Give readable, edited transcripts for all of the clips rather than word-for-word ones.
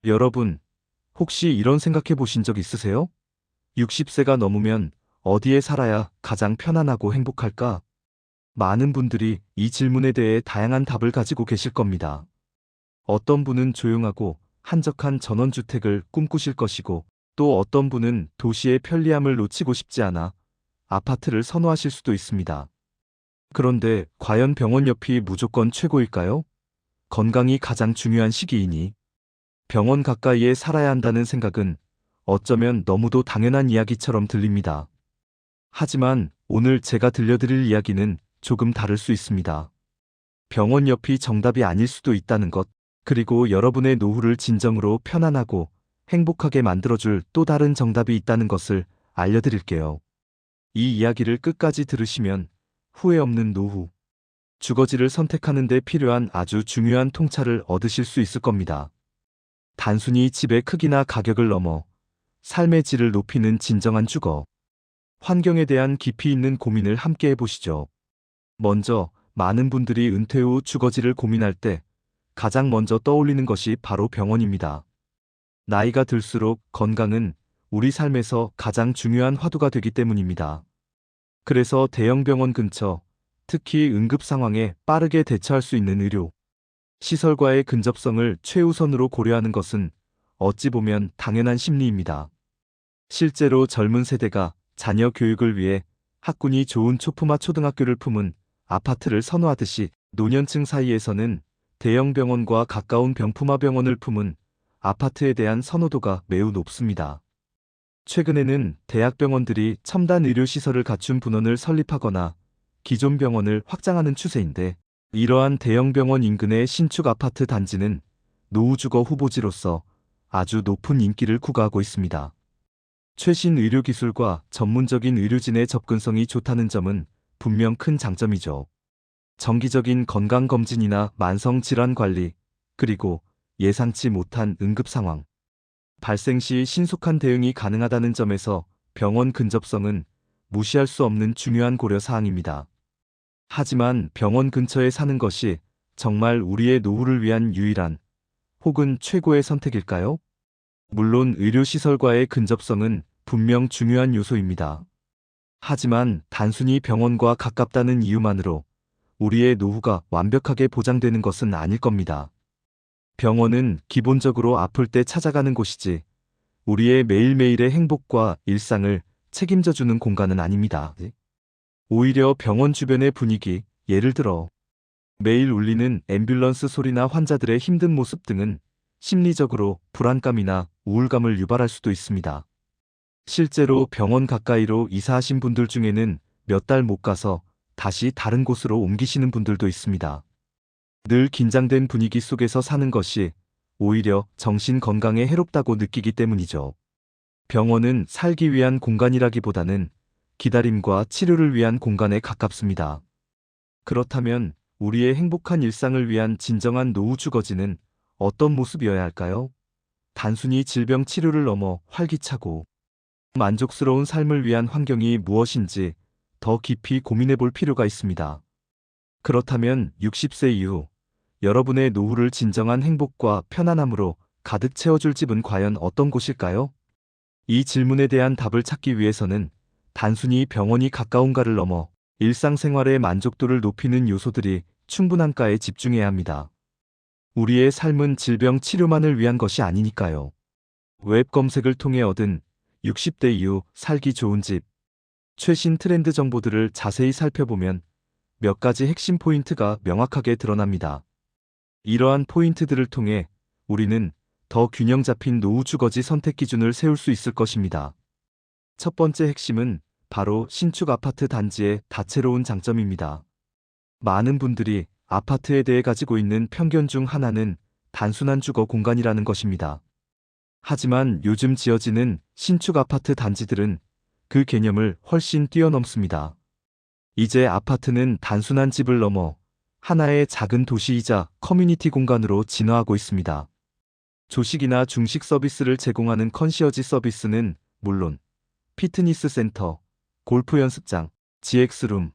여러분, 혹시 이런 생각해 보신 적 있으세요? 60세가 넘으면 어디에 살아야 가장 편안하고 행복할까? 많은 분들이 이 질문에 대해 다양한 답을 가지고 계실 겁니다. 어떤 분은 조용하고 한적한 전원주택을 꿈꾸실 것이고, 또 어떤 분은 도시의 편리함을 놓치고 싶지 않아 아파트를 선호하실 수도 있습니다. 그런데 과연 병원 옆이 무조건 최고일까요? 건강이 가장 중요한 시기이니 병원 가까이에 살아야 한다는 생각은 어쩌면 너무도 당연한 이야기처럼 들립니다. 하지만 오늘 제가 들려드릴 이야기는 조금 다를 수 있습니다. 병원 옆이 정답이 아닐 수도 있다는 것, 그리고 여러분의 노후를 진정으로 편안하고 행복하게 만들어줄 또 다른 정답이 있다는 것을 알려드릴게요. 이 이야기를 끝까지 들으시면 후회 없는 노후, 주거지를 선택하는 데 필요한 아주 중요한 통찰을 얻으실 수 있을 겁니다. 단순히 집의 크기나 가격을 넘어 삶의 질을 높이는 진정한 주거, 환경에 대한 깊이 있는 고민을 함께 해보시죠. 먼저, 많은 분들이 은퇴 후 주거지를 고민할 때 가장 먼저 떠올리는 것이 바로 병원입니다. 나이가 들수록 건강은 우리 삶에서 가장 중요한 화두가 되기 때문입니다. 그래서 대형 병원 근처, 특히 응급 상황에 빠르게 대처할 수 있는 의료, 시설과의 근접성을 최우선으로 고려하는 것은 어찌 보면 당연한 심리입니다. 실제로 젊은 세대가 자녀 교육을 위해 학군이 좋은 초품화 초등학교를 품은 아파트를 선호하듯이 노년층 사이에서는 대형 병원과 가까운 병품화 병원을 품은 아파트에 대한 선호도가 매우 높습니다. 최근에는 대학병원들이 첨단 의료시설을 갖춘 분원을 설립하거나 기존 병원을 확장하는 추세인데, 이러한 대형 병원 인근의 신축 아파트 단지는 노후주거 후보지로서 아주 높은 인기를 구가하고 있습니다. 최신 의료기술과 전문적인 의료진의 접근성이 좋다는 점은 분명 큰 장점이죠. 정기적인 건강검진이나 만성질환 관리, 그리고 예상치 못한 응급 상황, 발생 시 신속한 대응이 가능하다는 점에서 병원 근접성은 무시할 수 없는 중요한 고려사항입니다. 하지만 병원 근처에 사는 것이 정말 우리의 노후를 위한 유일한 혹은 최고의 선택일까요? 물론 의료시설과의 근접성은 분명 중요한 요소입니다. 하지만 단순히 병원과 가깝다는 이유만으로 우리의 노후가 완벽하게 보장되는 것은 아닐 겁니다. 병원은 기본적으로 아플 때 찾아가는 곳이지 우리의 매일매일의 행복과 일상을 책임져주는 공간은 아닙니다. 오히려 병원 주변의 분위기, 예를 들어 매일 울리는 앰뷸런스 소리나 환자들의 힘든 모습 등은 심리적으로 불안감이나 우울감을 유발할 수도 있습니다. 실제로 병원 가까이로 이사하신 분들 중에는 몇 달 못 가서 다시 다른 곳으로 옮기시는 분들도 있습니다. 늘 긴장된 분위기 속에서 사는 것이 오히려 정신 건강에 해롭다고 느끼기 때문이죠. 병원은 살기 위한 공간이라기보다는 기다림과 치료를 위한 공간에 가깝습니다. 그렇다면 우리의 행복한 일상을 위한 진정한 노후 주거지는 어떤 모습이어야 할까요? 단순히 질병 치료를 넘어 활기차고 만족스러운 삶을 위한 환경이 무엇인지 더 깊이 고민해 볼 필요가 있습니다. 그렇다면 60세 이후 여러분의 노후를 진정한 행복과 편안함으로 가득 채워줄 집은 과연 어떤 곳일까요? 이 질문에 대한 답을 찾기 위해서는 단순히 병원이 가까운가를 넘어 일상생활의 만족도를 높이는 요소들이 충분한가에 집중해야 합니다. 우리의 삶은 질병 치료만을 위한 것이 아니니까요. 웹 검색을 통해 얻은 60대 이후 살기 좋은 집, 최신 트렌드 정보들을 자세히 살펴보면 몇 가지 핵심 포인트가 명확하게 드러납니다. 이러한 포인트들을 통해 우리는 더 균형 잡힌 노후 주거지 선택 기준을 세울 수 있을 것입니다. 첫 번째 핵심은 바로 신축 아파트 단지의 다채로운 장점입니다. 많은 분들이 아파트에 대해 가지고 있는 편견 중 하나는 단순한 주거 공간이라는 것입니다. 하지만 요즘 지어지는 신축 아파트 단지들은 그 개념을 훨씬 뛰어넘습니다. 이제 아파트는 단순한 집을 넘어 하나의 작은 도시이자 커뮤니티 공간으로 진화하고 있습니다. 조식이나 중식 서비스를 제공하는 컨시어지 서비스는 물론 피트니스 센터, 골프 연습장, GX룸,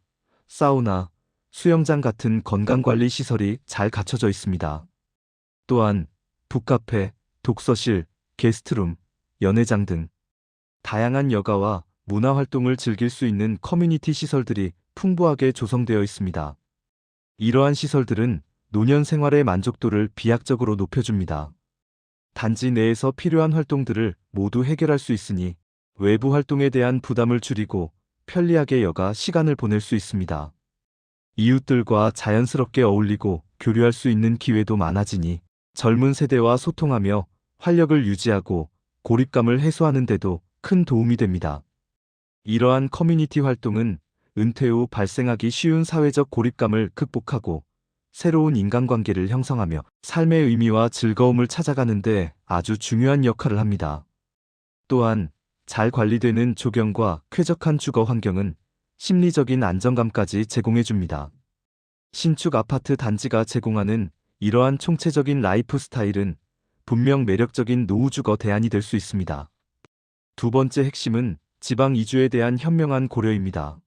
사우나, 수영장 같은 건강관리 시설이 잘 갖춰져 있습니다. 또한 북카페, 독서실, 게스트룸, 연회장 등 다양한 여가와 문화 활동을 즐길 수 있는 커뮤니티 시설들이 풍부하게 조성되어 있습니다. 이러한 시설들은 노년 생활의 만족도를 비약적으로 높여줍니다. 단지 내에서 필요한 활동들을 모두 해결할 수 있으니 외부 활동에 대한 부담을 줄이고 편리하게 여가 시간을 보낼 수 있습니다. 이웃들과 자연스럽게 어울리고 교류할 수 있는 기회도 많아지니 젊은 세대와 소통하며 활력을 유지하고 고립감을 해소하는 데도 큰 도움이 됩니다. 이러한 커뮤니티 활동은 은퇴 후 발생하기 쉬운 사회적 고립감을 극복하고 새로운 인간관계를 형성하며 삶의 의미와 즐거움을 찾아가는 데 아주 중요한 역할을 합니다. 또한 잘 관리되는 조경과 쾌적한 주거 환경은 심리적인 안정감까지 제공해 줍니다. 신축 아파트 단지가 제공하는 이러한 총체적인 라이프 스타일은 분명 매력적인 노후주거 대안이 될 수 있습니다. 두 번째 핵심은 지방 이주에 대한 현명한 고려입니다.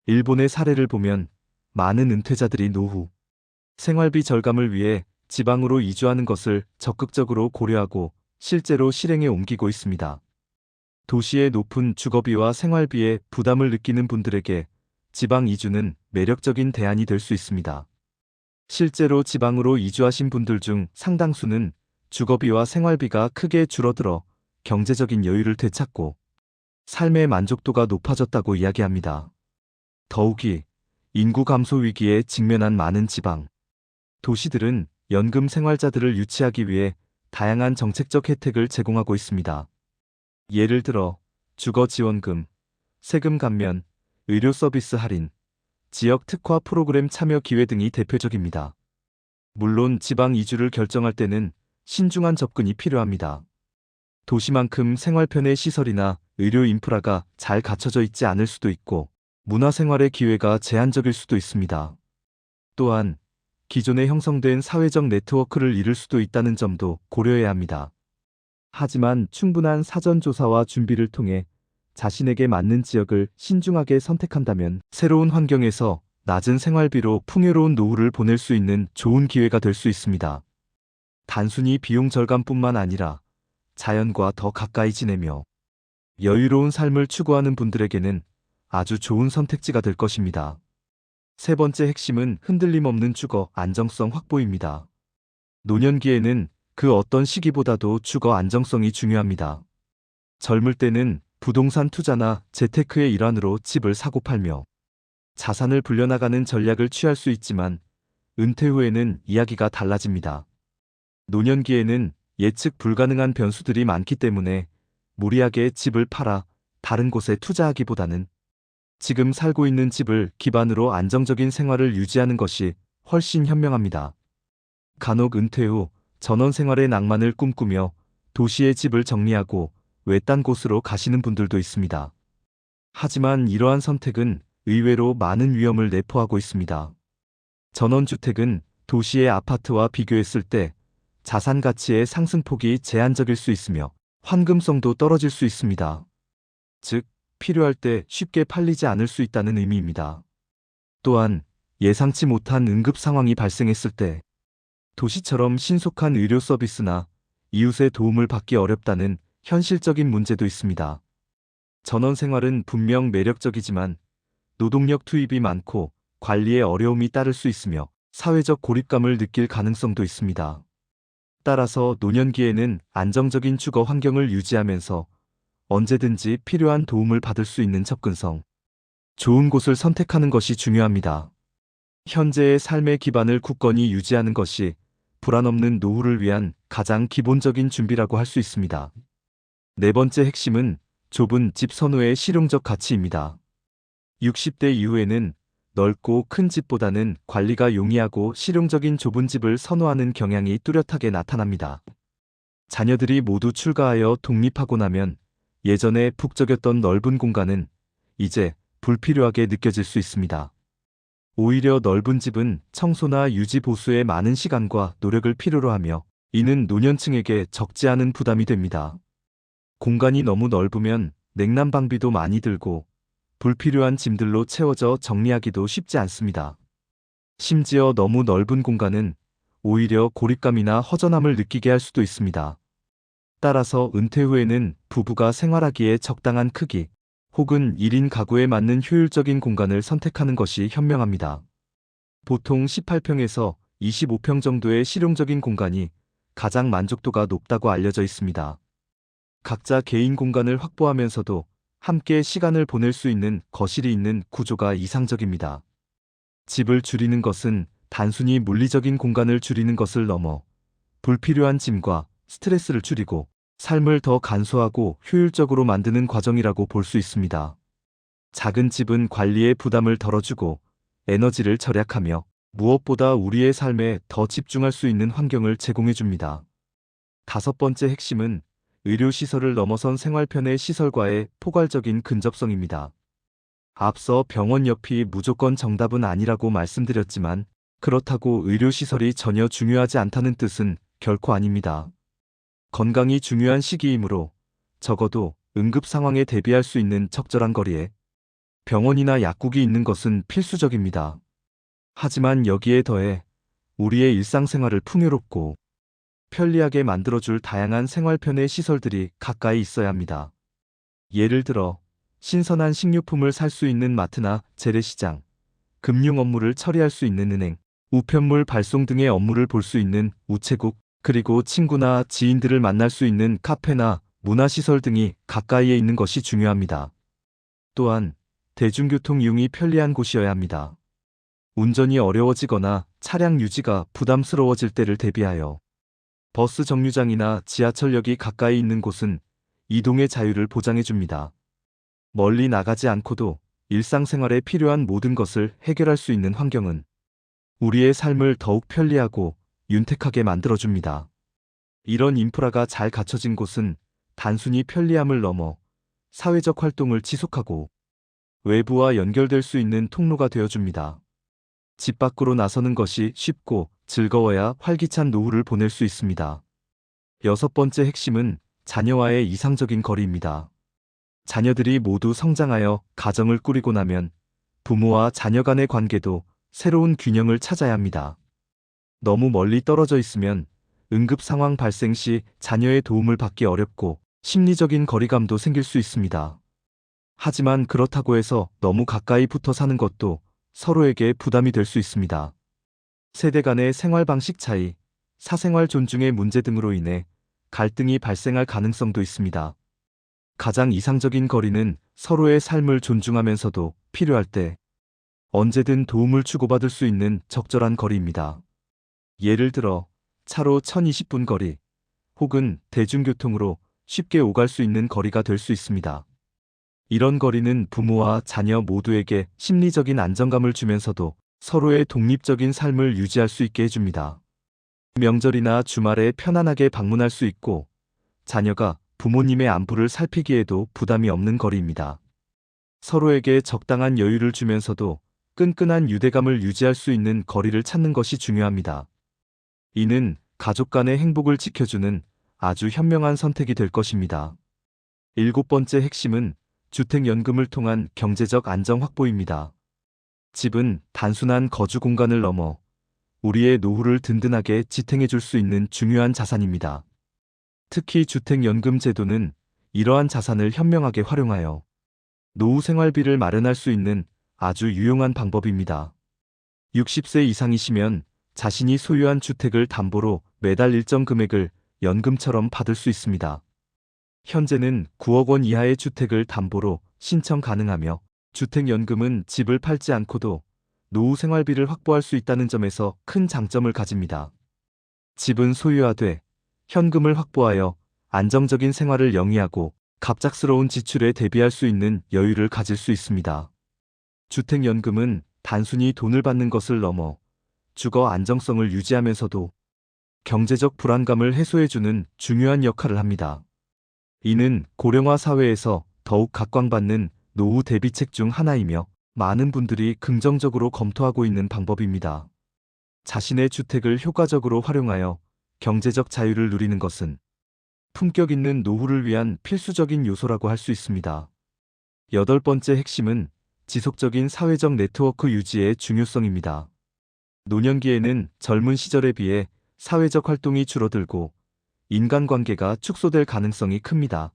일본의 사례를 보면 많은 은퇴자들이 노후 생활비 절감을 위해 지방으로 이주하는 것을 적극적으로 고려하고 실제로 실행에 옮기고 있습니다. 도시의 높은 주거비와 생활비에 부담을 느끼는 분들에게 지방 이주는 매력적인 대안이 될 수 있습니다. 실제로 지방으로 이주하신 분들 중 상당수는 주거비와 생활비가 크게 줄어들어 경제적인 여유를 되찾고 삶의 만족도가 높아졌다고 이야기합니다. 더욱이 인구 감소 위기에 직면한 많은 지방 도시들은 연금 생활자들을 유치하기 위해 다양한 정책적 혜택을 제공하고 있습니다. 예를 들어 주거지원금, 세금 감면, 의료 서비스 할인, 지역 특화 프로그램 참여 기회 등이 대표적입니다. 물론 지방 이주를 결정할 때는 신중한 접근이 필요합니다. 도시만큼 생활편의 시설이나 의료 인프라가 잘 갖춰져 있지 않을 수도 있고 문화생활의 기회가 제한적일 수도 있습니다. 또한 기존에 형성된 사회적 네트워크를 잃을 수도 있다는 점도 고려해야 합니다. 하지만 충분한 사전 조사와 준비를 통해 자신에게 맞는 지역을 신중하게 선택한다면 새로운 환경에서 낮은 생활비로 풍요로운 노후를 보낼 수 있는 좋은 기회가 될 수 있습니다. 단순히 비용 절감뿐만 아니라 자연과 더 가까이 지내며 여유로운 삶을 추구하는 분들에게는 아주 좋은 선택지가 될 것입니다. 세 번째 핵심은 흔들림 없는 주거 안정성 확보입니다. 노년기에는 그 어떤 시기보다도 주거 안정성이 중요합니다. 젊을 때는 부동산 투자나 재테크의 일환으로 집을 사고 팔며 자산을 불려나가는 전략을 취할 수 있지만 은퇴 후에는 이야기가 달라집니다. 노년기에는 예측 불가능한 변수들이 많기 때문에 무리하게 집을 팔아 다른 곳에 투자하기보다는 지금 살고 있는 집을 기반으로 안정적인 생활을 유지하는 것이 훨씬 현명합니다. 간혹 은퇴 후 전원 생활의 낭만을 꿈꾸며 도시의 집을 정리하고 외딴 곳으로 가시는 분들도 있습니다. 하지만 이러한 선택은 의외로 많은 위험을 내포하고 있습니다. 전원주택은 도시의 아파트와 비교했을 때 자산 가치의 상승폭이 제한적일 수 있으며 환금성도 떨어질 수 있습니다. 즉, 필요할 때 쉽게 팔리지 않을 수 있다는 의미입니다. 또한 예상치 못한 응급 상황이 발생했을 때 도시처럼 신속한 의료 서비스나 이웃의 도움을 받기 어렵다는 현실적인 문제도 있습니다. 전원 생활은 분명 매력적이지만 노동력 투입이 많고 관리에 어려움이 따를 수 있으며 사회적 고립감을 느낄 가능성도 있습니다. 따라서 노년기에는 안정적인 주거 환경을 유지하면서 언제든지 필요한 도움을 받을 수 있는 접근성, 좋은 곳을 선택하는 것이 중요합니다. 현재의 삶의 기반을 굳건히 유지하는 것이 불안 없는 노후를 위한 가장 기본적인 준비라고 할 수 있습니다. 네 번째 핵심은 좁은 집 선호의 실용적 가치입니다. 60대 이후에는 넓고 큰 집보다는 관리가 용이하고 실용적인 좁은 집을 선호하는 경향이 뚜렷하게 나타납니다. 자녀들이 모두 출가하여 독립하고 나면 예전에 북적였던 넓은 공간은 이제 불필요하게 느껴질 수 있습니다. 오히려 넓은 집은 청소나 유지 보수에 많은 시간과 노력을 필요로 하며 이는 노년층에게 적지 않은 부담이 됩니다. 공간이 너무 넓으면 냉난방비도 많이 들고 불필요한 짐들로 채워져 정리하기도 쉽지 않습니다. 심지어 너무 넓은 공간은 오히려 고립감이나 허전함을 느끼게 할 수도 있습니다. 따라서 은퇴 후에는 부부가 생활하기에 적당한 크기 혹은 1인 가구에 맞는 효율적인 공간을 선택하는 것이 현명합니다. 보통 18평에서 25평 정도의 실용적인 공간이 가장 만족도가 높다고 알려져 있습니다. 각자 개인 공간을 확보하면서도 함께 시간을 보낼 수 있는 거실이 있는 구조가 이상적입니다. 집을 줄이는 것은 단순히 물리적인 공간을 줄이는 것을 넘어 불필요한 짐과 스트레스를 줄이고 삶을 더 간소하고 효율적으로 만드는 과정이라고 볼 수 있습니다. 작은 집은 관리에 부담을 덜어주고 에너지를 절약하며 무엇보다 우리의 삶에 더 집중할 수 있는 환경을 제공해 줍니다. 다섯 번째 핵심은 의료시설을 넘어선 생활편의 시설과의 포괄적인 근접성입니다. 앞서 병원 옆이 무조건 정답은 아니라고 말씀드렸지만 그렇다고 의료시설이 전혀 중요하지 않다는 뜻은 결코 아닙니다. 건강이 중요한 시기이므로 적어도 응급 상황에 대비할 수 있는 적절한 거리에 병원이나 약국이 있는 것은 필수적입니다. 하지만 여기에 더해 우리의 일상생활을 풍요롭고 편리하게 만들어줄 다양한 생활편의 시설들이 가까이 있어야 합니다. 예를 들어 신선한 식료품을 살 수 있는 마트나 재래시장, 금융 업무를 처리할 수 있는 은행, 우편물 발송 등의 업무를 볼 수 있는 우체국, 그리고 친구나 지인들을 만날 수 있는 카페나 문화시설 등이 가까이에 있는 것이 중요합니다. 또한 대중교통 이용이 편리한 곳이어야 합니다. 운전이 어려워지거나 차량 유지가 부담스러워질 때를 대비하여 버스 정류장이나 지하철역이 가까이 있는 곳은 이동의 자유를 보장해 줍니다. 멀리 나가지 않고도 일상생활에 필요한 모든 것을 해결할 수 있는 환경은 우리의 삶을 더욱 편리하고 윤택하게 만들어줍니다. 이런 인프라가 잘 갖춰진 곳은 단순히 편리함을 넘어 사회적 활동을 지속하고 외부와 연결될 수 있는 통로가 되어줍니다. 집 밖으로 나서는 것이 쉽고 즐거워야 활기찬 노후를 보낼 수 있습니다. 여섯 번째 핵심은 자녀와의 이상적인 거리입니다. 자녀들이 모두 성장하여 가정을 꾸리고 나면 부모와 자녀 간의 관계도 새로운 균형을 찾아야 합니다. 너무 멀리 떨어져 있으면 응급 상황 발생 시 자녀의 도움을 받기 어렵고 심리적인 거리감도 생길 수 있습니다. 하지만 그렇다고 해서 너무 가까이 붙어 사는 것도 서로에게 부담이 될 수 있습니다. 세대 간의 생활 방식 차이, 사생활 존중의 문제 등으로 인해 갈등이 발생할 가능성도 있습니다. 가장 이상적인 거리는 서로의 삶을 존중하면서도 필요할 때 언제든 도움을 주고받을 수 있는 적절한 거리입니다. 예를 들어 차로 1020분 거리 혹은 대중교통으로 쉽게 오갈 수 있는 거리가 될 수 있습니다. 이런 거리는 부모와 자녀 모두에게 심리적인 안정감을 주면서도 서로의 독립적인 삶을 유지할 수 있게 해줍니다. 명절이나 주말에 편안하게 방문할 수 있고 자녀가 부모님의 안부를 살피기에도 부담이 없는 거리입니다. 서로에게 적당한 여유를 주면서도 끈끈한 유대감을 유지할 수 있는 거리를 찾는 것이 중요합니다. 이는 가족 간의 행복을 지켜주는 아주 현명한 선택이 될 것입니다. 일곱 번째 핵심은 주택연금을 통한 경제적 안정 확보입니다. 집은 단순한 거주 공간을 넘어 우리의 노후를 든든하게 지탱해 줄 수 있는 중요한 자산입니다. 특히 주택연금 제도는 이러한 자산을 현명하게 활용하여 노후 생활비를 마련할 수 있는 아주 유용한 방법입니다. 60세 이상이시면 자신이 소유한 주택을 담보로 매달 일정 금액을 연금처럼 받을 수 있습니다. 현재는 9억 원 이하의 주택을 담보로 신청 가능하며 주택연금은 집을 팔지 않고도 노후 생활비를 확보할 수 있다는 점에서 큰 장점을 가집니다. 집은 소유하되 현금을 확보하여 안정적인 생활을 영위하고 갑작스러운 지출에 대비할 수 있는 여유를 가질 수 있습니다. 주택연금은 단순히 돈을 받는 것을 넘어 주거 안정성을 유지하면서도 경제적 불안감을 해소해주는 중요한 역할을 합니다. 이는 고령화 사회에서 더욱 각광받는 노후 대비책 중 하나이며 많은 분들이 긍정적으로 검토하고 있는 방법입니다. 자신의 주택을 효과적으로 활용하여 경제적 자유를 누리는 것은 품격 있는 노후를 위한 필수적인 요소라고 할 수 있습니다. 여덟 번째 핵심은 지속적인 사회적 네트워크 유지의 중요성입니다. 노년기에는 젊은 시절에 비해 사회적 활동이 줄어들고 인간관계가 축소될 가능성이 큽니다.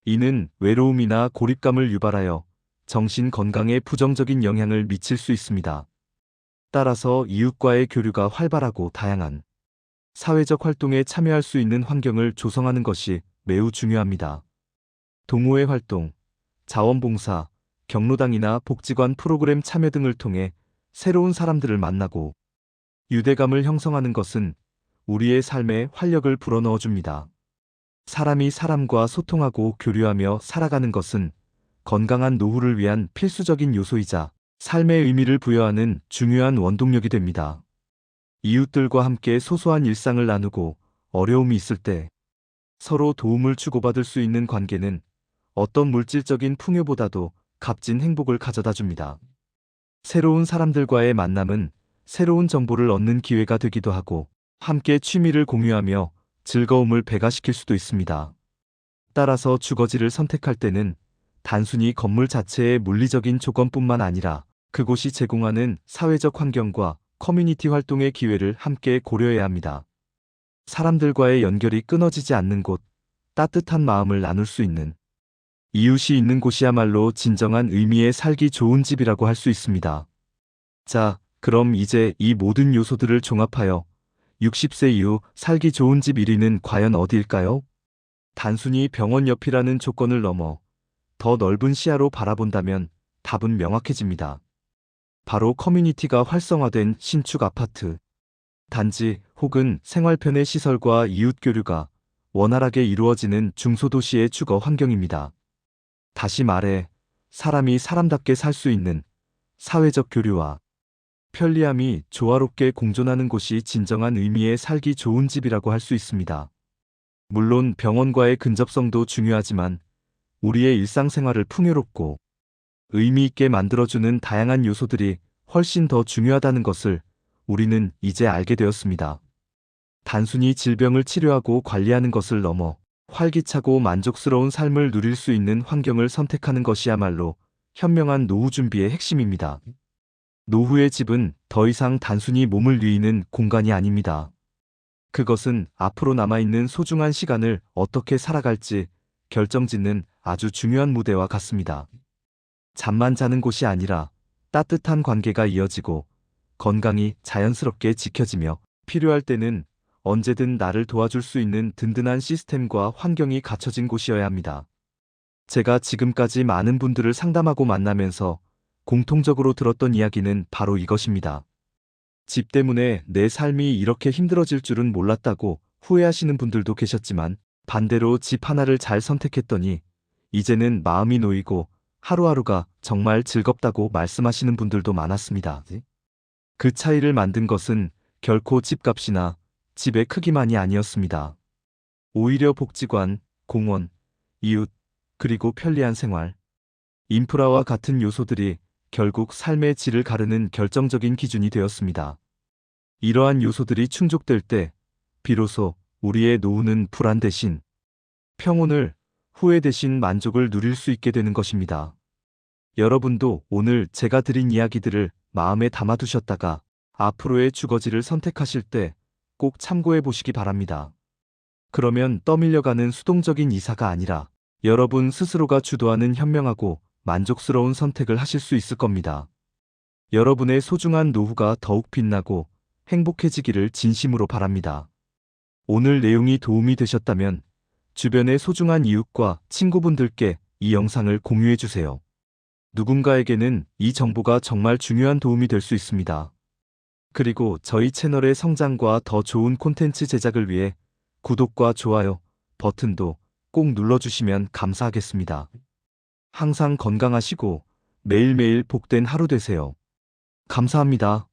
이는 외로움이나 고립감을 유발하여 정신 건강에 부정적인 영향을 미칠 수 있습니다. 따라서 이웃과의 교류가 활발하고 다양한 사회적 활동에 참여할 수 있는 환경을 조성하는 것이 매우 중요합니다. 동호회 활동, 자원봉사, 경로당이나 복지관 프로그램 참여 등을 통해 새로운 사람들을 만나고 유대감을 형성하는 것은 우리의 삶에 활력을 불어넣어 줍니다. 사람이 사람과 소통하고 교류하며 살아가는 것은 건강한 노후를 위한 필수적인 요소이자 삶의 의미를 부여하는 중요한 원동력이 됩니다. 이웃들과 함께 소소한 일상을 나누고 어려움이 있을 때 서로 도움을 주고받을 수 있는 관계는 어떤 물질적인 풍요보다도 값진 행복을 가져다 줍니다. 새로운 사람들과의 만남은 새로운 정보를 얻는 기회가 되기도 하고 함께 취미를 공유하며 즐거움을 배가시킬 수도 있습니다. 따라서 주거지를 선택할 때는 단순히 건물 자체의 물리적인 조건뿐만 아니라 그곳이 제공하는 사회적 환경과 커뮤니티 활동의 기회를 함께 고려해야 합니다. 사람들과의 연결이 끊어지지 않는 곳, 따뜻한 마음을 나눌 수 있는 이웃이 있는 곳이야말로 진정한 의미의 살기 좋은 집이라고 할 수 있습니다. 자, 그럼 이제 이 모든 요소들을 종합하여 60세 이후 살기 좋은 집 1위는 과연 어디일까요? 단순히 병원 옆이라는 조건을 넘어 더 넓은 시야로 바라본다면 답은 명확해집니다. 바로 커뮤니티가 활성화된 신축 아파트, 단지 혹은 생활편의 시설과 이웃 교류가 원활하게 이루어지는 중소도시의 주거 환경입니다. 다시 말해, 사람이 사람답게 살 수 있는 사회적 교류와 편리함이 조화롭게 공존하는 곳이 진정한 의미의 살기 좋은 집이라고 할 수 있습니다. 물론 병원과의 근접성도 중요하지만 우리의 일상생활을 풍요롭고 의미 있게 만들어주는 다양한 요소들이 훨씬 더 중요하다는 것을 우리는 이제 알게 되었습니다. 단순히 질병을 치료하고 관리하는 것을 넘어 활기차고 만족스러운 삶을 누릴 수 있는 환경을 선택하는 것이야말로 현명한 노후 준비의 핵심입니다. 노후의 집은 더 이상 단순히 몸을 누이는 공간이 아닙니다. 그것은 앞으로 남아있는 소중한 시간을 어떻게 살아갈지 결정짓는 아주 중요한 무대와 같습니다. 잠만 자는 곳이 아니라 따뜻한 관계가 이어지고 건강이 자연스럽게 지켜지며 필요할 때는 언제든 나를 도와줄 수 있는 든든한 시스템과 환경이 갖춰진 곳이어야 합니다. 제가 지금까지 많은 분들을 상담하고 만나면서 공통적으로 들었던 이야기는 바로 이것입니다. 집 때문에 내 삶이 이렇게 힘들어질 줄은 몰랐다고 후회하시는 분들도 계셨지만 반대로 집 하나를 잘 선택했더니 이제는 마음이 놓이고 하루하루가 정말 즐겁다고 말씀하시는 분들도 많았습니다. 그 차이를 만든 것은 결코 집값이나 집의 크기만이 아니었습니다. 오히려 복지관, 공원, 이웃, 그리고 편리한 생활, 인프라와 같은 요소들이 결국 삶의 질을 가르는 결정적인 기준이 되었습니다. 이러한 요소들이 충족될 때 비로소 우리의 노후는 불안 대신 평온을, 후회 대신 만족을 누릴 수 있게 되는 것입니다. 여러분도 오늘 제가 드린 이야기들을 마음에 담아두셨다가 앞으로의 주거지를 선택하실 때 꼭 참고해 보시기 바랍니다. 그러면 떠밀려가는 수동적인 이사가 아니라 여러분 스스로가 주도하는 현명하고 만족스러운 선택을 하실 수 있을 겁니다. 여러분의 소중한 노후가 더욱 빛나고 행복해지기를 진심으로 바랍니다. 오늘 내용이 도움이 되셨다면 주변의 소중한 이웃과 친구분들께 이 영상을 공유해 주세요. 누군가에게는 이 정보가 정말 중요한 도움이 될 수 있습니다. 그리고 저희 채널의 성장과 더 좋은 콘텐츠 제작을 위해 구독과 좋아요 버튼도 꼭 눌러주시면 감사하겠습니다. 항상 건강하시고 매일매일 복된 하루 되세요. 감사합니다.